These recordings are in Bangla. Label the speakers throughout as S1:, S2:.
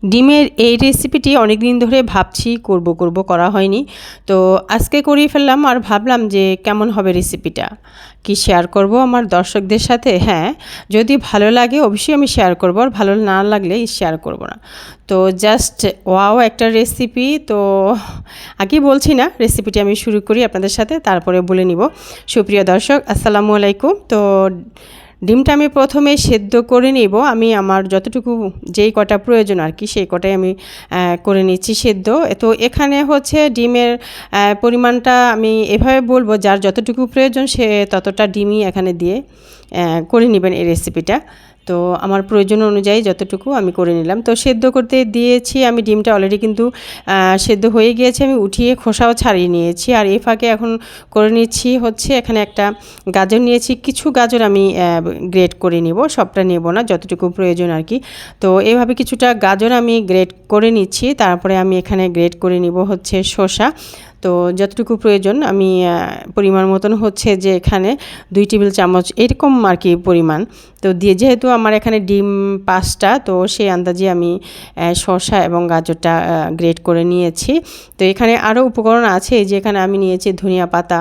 S1: ডিমের এই রেসিপিটি অনেক দিন ধরে ভাবছি করব করা হয়নি। তো আজকে করেই ফেললাম আর ভাবলাম যে কেমন হবে রেসিপিটা, কি শেয়ার করব আমার দর্শকদের সাথে। হ্যাঁ, যদি ভালো লাগে অবশ্যই আমি শেয়ার করব, আর ভালো না লাগলে শেয়ার করব না। তো জাস্ট ওয়াও একটা রেসিপি। তো আগে বলছি না, রেসিপিটি আমি শুরু করি আপনাদের সাথে, তারপরে বলে নিব। সুপ্রিয় দর্শক, আসসালামু আলাইকুম। তো ডিমটা আমি প্রথমে সেদ্ধ করে নিব। আমি আমার যতটুকু যেই কটা প্রয়োজন আর কি, সেই কটাই আমি করে নিচ্ছি সেদ্ধ। তো এখানে হচ্ছে ডিমের পরিমাণটা আমি এভাবে বলবো, যার যতটুকু প্রয়োজন সে ততটা ডিমই এখানে দিয়ে করে নেবেন এই রেসিপিটা। তো আমার প্রয়োজন অনুযায়ী যতটুকু আমি করে নিলাম। তো সেদ্ধ করতে দিয়েছি আমি, ডিমটা অলরেডি কিন্তু সেদ্ধ হয়ে গিয়েছে। আমি উঠিয়ে খোসাও ছাড়িয়ে নিয়েছি। আর এই ফাঁকে এখন করে নিচ্ছি হচ্ছে, এখানে একটা গাজর নিয়েছি। কিছু গাজর আমি গ্রেট করে নিব, সবটা নেব না, যতটুকু প্রয়োজন আর কি। তো এইভাবে কিছুটা গাজর আমি গ্রেট করে নিচ্ছি। তারপরে আমি এখানে গ্রেট করে নিব হচ্ছে শসা। তো যতটুকু প্রয়োজন আমি পরিমাণ মতন হচ্ছে যে এখানে 2 টেবিল চামচ এরকম আর কি পরিমাণ। তো দিয়ে যেহেতু আমার এখানে ডিম 5টা, তো সেই আন্দাজে আমি শসা এবং গাজরটা গ্রেট করে নিয়েছি। তো এখানে আরও উপকরণ আছে, এই যে এখানে আমি নিয়েছি ধনিয়া পাতা,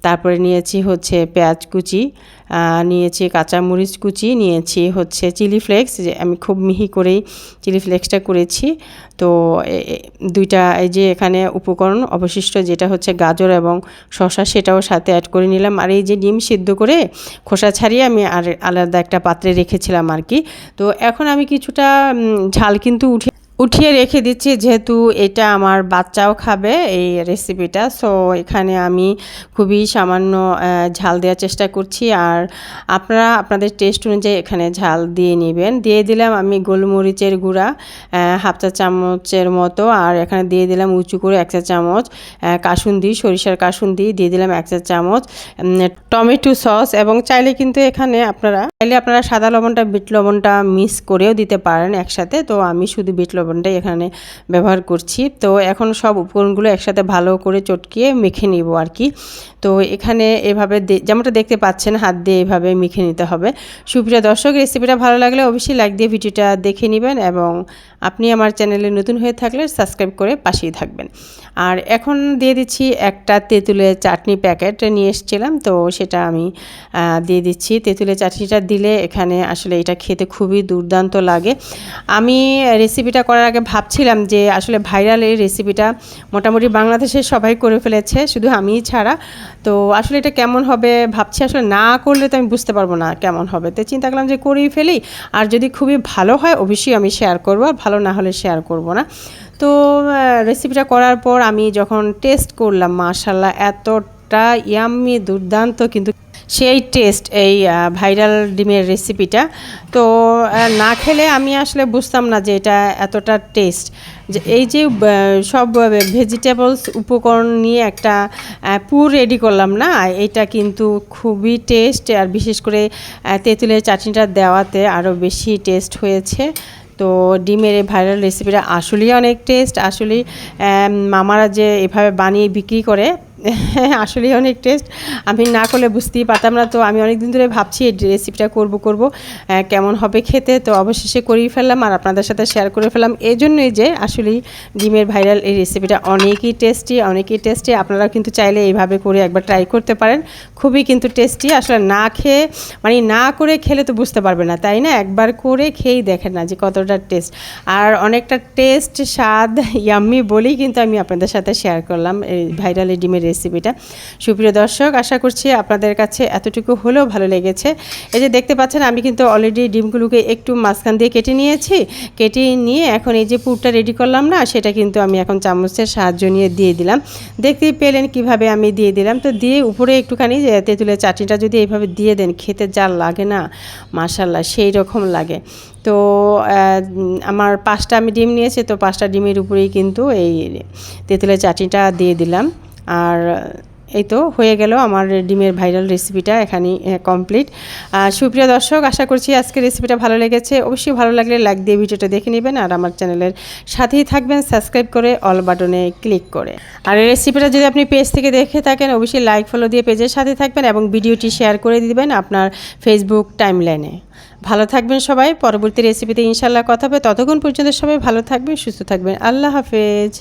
S1: তারপরে নিয়েছি হচ্ছে পেঁয়াজ কুচি, নিয়েছি কাঁচামরিচ কুচি, নিয়েছি হচ্ছে চিলি ফ্লেক্স, যে আমি খুব মিহি করেই চিলি ফ্লেক্সটা করেছি। তো দুইটা এই যে এখানে উপকরণ অবশিষ্ট, যেটা হচ্ছে গাজর এবং শসা, সেটাও সাথে অ্যাড করে নিলাম। আর এই যে ডিম সিদ্ধ করে খোসা ছাড়িয়ে আমি আর আলাদা একটা পাত্রে রেখেছিলাম আর কি। তো এখন আমি কিছুটা ঝাল কিন্তু উঠিয়ে রেখে দিচ্ছি, যেহেতু এটা আমার বাচ্চাও খাবে এই রেসিপিটা। সো এখানে আমি খুবই সামান্য ঝাল দেওয়ার চেষ্টা করছি, আর আপনারা আপনাদের টেস্ট অনুযায়ী এখানে ঝাল দিয়ে নেবেন। দিয়ে দিলাম আমি গোলমরিচের গুঁড়া 1/2 চা চামচের মতো, আর এখানে দিয়ে দিলাম উঁচু করে 1 চা চামচ কাসুন্দি, সরিষার কাসুন্দি দিয়ে দিলাম 1 চা চামচ, টমেটো সস, এবং চাইলে কিন্তু এখানে আপনারা সাদা লবণটা বিট লবণটা মিক্স করেও দিতে পারেন একসাথে। তো আমি শুধু বিট লবণটাই এখানে ব্যবহার করছি। তো এখন সব উপকরণগুলো একসাথে ভালো করে চটকিয়ে মেখে নিব আর কি। তো এখানে এভাবে যেমনটা দেখতে পাচ্ছেন, হাত দিয়ে এভাবে মেখে নিতে হবে। সুপ্রিয় দর্শক, রেসিপিটা ভালো লাগলে অবশ্যই লাইক দিয়ে ভিডিওটা দেখে নেবেন, এবং আপনি আমার চ্যানেলে নতুন হয়ে থাকলে সাবস্ক্রাইব করে পাশেই থাকবেন। আর এখন দিয়ে দিচ্ছি একটা তেঁতুলের চাটনি প্যাকেট নিয়ে এসেছিলাম, তো সেটা আমি দিয়ে দিচ্ছি। তেঁতুলের চাটনিটা দিলে এখানে আসলে এটা খেতে খুবই দুর্দান্ত লাগে। আমি রেসিপিটা করার আগে ভাবছিলাম যে আসলে ভাইরাল এই রেসিপিটা মোটামুটি বাংলাদেশের সবাই করে ফেলেছে, শুধু আমিই ছাড়া। তো আসলে এটা কেমন হবে ভাবছি, আসলে না করলে তো আমি বুঝতে পারবো না কেমন হবে। তো চিন্তা করলাম যে করেই ফেলি, আর যদি খুবই ভালো হয় অবশ্যই আমি শেয়ার করবো, আর ভালো না হলে শেয়ার করব না। তো রেসিপিটা করার পর আমি যখন টেস্ট করলাম, মাশাআল্লাহ এতটা ইয়াম্মি, দুর্দান্ত কিন্তু সেই টেস্ট এই ভাইরাল ডিমের রেসিপিটা। তো না খেলে আমি আসলে বুঝতাম না যে এটা এতটা টেস্ট। যে এই যে সব ভেজিটেবলস উপকরণ নিয়ে একটা পুর রেডি করলাম না, এটা কিন্তু খুবই টেস্ট, আর বিশেষ করে তেঁতুলের চাটনিটা দেওয়াতে আরও বেশি টেস্ট হয়েছে। তো ডিমের এই ভাইরাল রেসিপিটা আসলেই অনেক টেস্ট। আসলেই মামারা যে এভাবে বানিয়ে বিক্রি করে, আসলেই অনেক টেস্ট। আমি না করলে বুঝতেই পারতাম না। তো আমি অনেক দিন ধরে ভাবছি এই রেসিপিটা করব কেমন হবে খেতে। তো অবশেষে করেই ফেললাম, আর আপনাদের সাথে শেয়ার করে ফেললাম। এই জন্যই যে আসলেই ডিমের ভাইরাল এই রেসিপিটা অনেকই টেস্টি। আপনারা কিন্তু চাইলে এইভাবে করে একবার ট্রাই করতে পারেন, খুবই কিন্তু টেস্টি। আসলে না খেয়ে না করে খেলে তো বুঝতে পারবে না, তাই না? একবার করে খেয়েই দেখেন না যে কতটা টেস্ট, আর অনেকটা টেস্ট, স্বাদ, ইয়াম্মি বলেই কিন্তু আমি আপনাদের সাথে শেয়ার করলাম এই ভাইরাল ডিমের রেসিপিটা। সুপ্রিয় দর্শক, আশা করছি আপনাদের কাছে এতটুকু হলেও ভালো লেগেছে। এই যে দেখতে পাচ্ছেন, আমি কিন্তু অলরেডি ডিমগুলোকে একটু মাঝখান দিয়ে কেটে নিয়েছি। কেটে নিয়ে এখন এই যে পুরটা রেডি করলাম না, সেটা কিন্তু আমি এখন চামচের সাহায্য নিয়ে দিয়ে দিলাম। দেখতেই পেলেন কিভাবে আমি দিয়ে দিলাম। তো দিয়ে উপরে একটুখানি তেঁতুলের চাটনিটা যদি এইভাবে দিয়ে দেন, খেতে যা লাগে না মাশাআল্লাহ, সেই রকম লাগে। তো আমার 5টা আমি ডিম নিয়েছি, তো 5টা ডিমের উপরেই কিন্তু এই তেঁতুলের চাটনিটা দিয়ে দিলাম। আর এই তো হয়ে গেল আমার ডিমের ভাইরাল রেসিপিটা এখানে কমপ্লিট। সুপ্রিয় দর্শক, আশা করছি আজকের রেসিপিটা ভালো লেগেছে। অবশ্যই ভালো লাগলে লাইক দিয়ে ভিডিওটা দেখে নেবেন আর আমার চ্যানেলের সাথেই থাকবেন সাবস্ক্রাইব করে অল বাটনে ক্লিক করে। আর এই রেসিপিটা যদি আপনি পেজ থেকে দেখে থাকেন অবশ্যই লাইক ফলো দিয়ে পেজের সাথে থাকবেন এবং ভিডিওটি শেয়ার করে দিবেন আপনার ফেসবুক টাইমলাইনে। ভালো থাকবেন সবাই, পরবর্তী রেসিপিতে ইনশাল্লাহ কথা হবে। ততক্ষণ পর্যন্ত সবাই ভালো থাকবেন, সুস্থ থাকবেন। আল্লাহ হাফেজ।